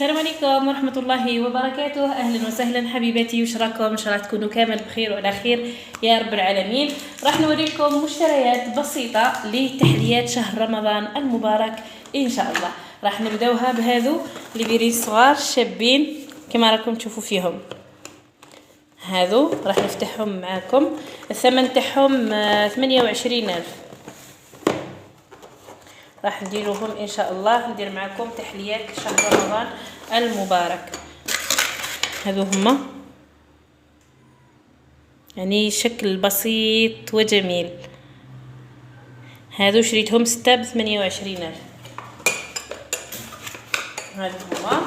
السلام عليكم ورحمة الله وبركاته. أهلا وسهلا حبيباتي، وش راكم؟ إن شاء الله تكونوا كامل بخير وعلى خير يا رب العالمين. راح نوريكم مشتريات بسيطة لتحليات شهر رمضان المبارك إن شاء الله. راح نبداوها بهذو اللي دايرين صغار شابين كما راكم تشوفوا فيهم. هذو راح نفتحهم معاكم، الثمن تاعهم 28,000. راح نديروهم ان شاء الله، ندير معكم تحليات شهر رمضان المبارك. هذو هما يعني شكل بسيط وجميل. هذو شريتهم 6 ب28,000. هذو هما.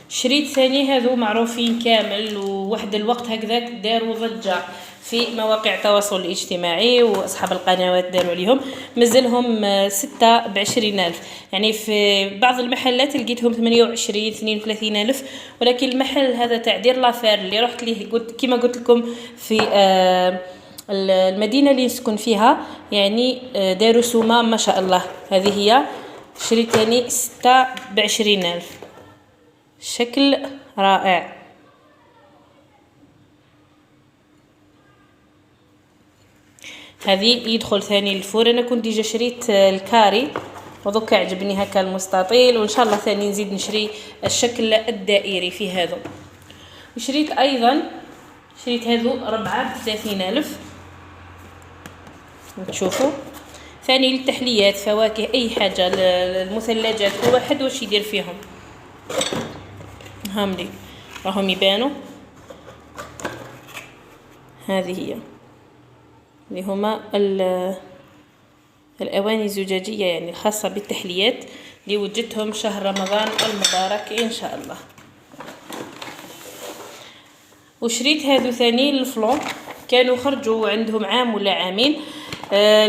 شريت ثاني هذو معروفين كامل، وواحد الوقت هكذاك داروا ضجة في مواقع التواصل الاجتماعي واصحاب القنوات داروا عليهم. مازالهم 6 ب20,000، يعني في بعض المحلات لقيتهم 28 32,000، ولكن المحل هذا تاع دير لافير اللي رحت ليه كما قلت لكم في المدينه اللي نسكن فيها، يعني داروا سومه ما شاء الله. هذه هي شريت ثاني 6 ب20,000، شكل رائع. هذه يدخل ثاني الفور. انا كنت ديجا شريت الكاري ودوكا عجبني هكا المستطيل، وان شاء الله ثاني نزيد نشري الشكل الدائري في هذا. وشريت ايضا هذو 4 ب30,000. تشوفوا ثاني للتحليات، فواكه اي حاجه، المثلجات، كل واحد واش يدير فيهم. هاملي راهم يبانوا. هذه هي اللي هما الأواني الزجاجية، يعني الخاصة بالتحليات اللي وجدتهم شهر رمضان المبارك إن شاء الله. وشريت هذو ثاني الفلون، كانوا خرجوا عندهم عام ولا عامين.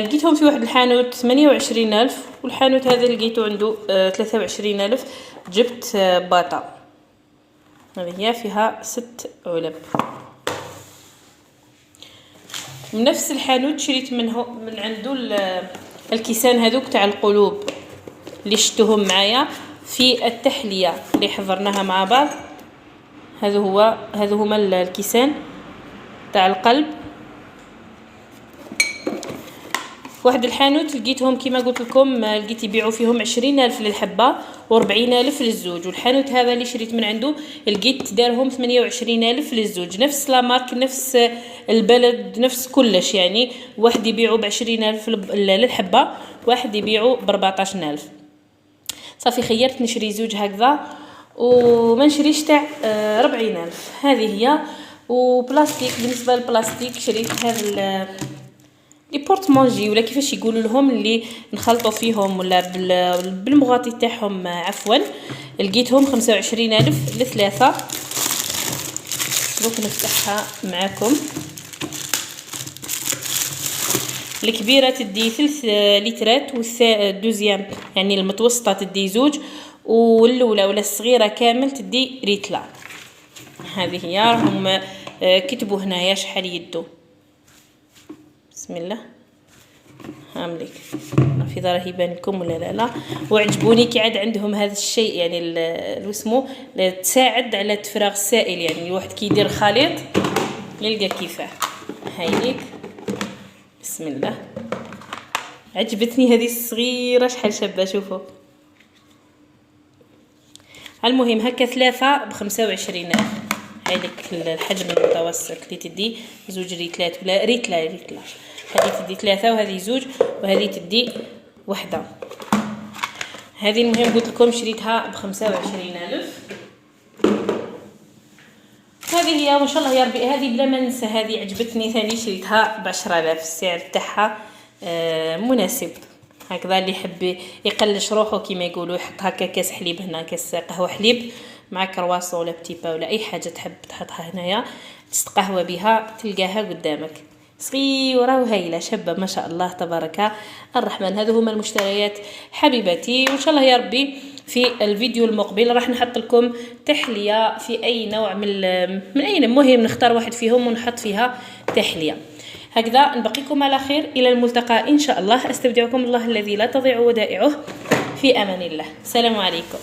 لقيتهم في واحد الحانوت 28,000، والحانوت هذا لقيته عنده 23,000. جبت باطا، هذه هي فيها 6 علب. من نفس الحانوت شريت من عنده الكيسان هذوك تاع القلوب اللي شفتوهم معايا في التحليه اللي حضرناها مع بعض. هذو هما الكيسان تاع القلب. واحد الحانوت لقيتهم كما قلت لكم، لقيت يبيعوا فيهم 20,000 للحبه و40,000 للزوج. والحانوت هذا اللي شريت من عنده لقيت دارهم 28,000 للزوج، نفس لا مارك، نفس البلد، نفس كلش. يعني واحد يبيعوا ب20,000 للحبه، واحد يبيعوا ب14,000. صافي خيرت نشري زوج هكذا وما نشريش تاع 40,000. هذه هي. وبلاستيك، بالنسبه للبلاستيك شريت هذا لي بورتمونجي ولا كيفاش يقولوا لهم، اللي نخلطوا فيهم ولا بالمغطي تاعهم عفوا. لقيتهم 25,000 لثلاثه. دوك نفتحها معاكم. الكبيره تدي 3 لترات، والدوزيام يعني المتوسطه تدي 2، والاولى ولا الصغيره كامل تدي ريتلا. هذه هي. راهم كتبوا هنايا شحال يدو. بسم الله. هامليك في راه يبان لكم ولا لا. وعجبوني كي عاد عندهم هذا الشيء، يعني اسمه تساعد على تفراغ السائل، يعني الواحد كي يدير خليط يلقى كيفاه. هايليك. بسم الله. عجبتني هذه الصغيره شحال شابه. شوفوا. المهم هكا 3 ب25,000. هذيك الحجم المتوسط اللي تدي 2 ريتلات ولا ريتلا. هذه تدي 3 وهذه 2 وهذه تدي 1. هذه المهم قلت لكم شريتها ب25,000. هذه هي. وان شاء الله يا ربي هذه بلا ما ننسى، هذه عجبتني ثاني شريتها ب10,000. السعر تاعها مناسب هكذا. اللي يحب يقلش روحه كما يقولوا، يحط هكا كاس حليب هنا، كاس قهوه حليب مع كرواسون ولا بتيبا ولا اي حاجه تحب تحطها هنايا تستقهوى بها، تلقاها قدامك صغيره وهايله شابه ما شاء الله تبارك الرحمن. هذو هما المشتريات حبيباتي، وان شاء الله يا ربي في الفيديو المقبل راح نحط لكم تحليه في اي نوع من اي، مهم نختار واحد فيهم ونحط فيها تحليه. هكذا نبقيكم على خير، إلى الملتقى إن شاء الله. أستودعكم الله الذي لا تضيع ودائعه، في أمان الله. السلام عليكم.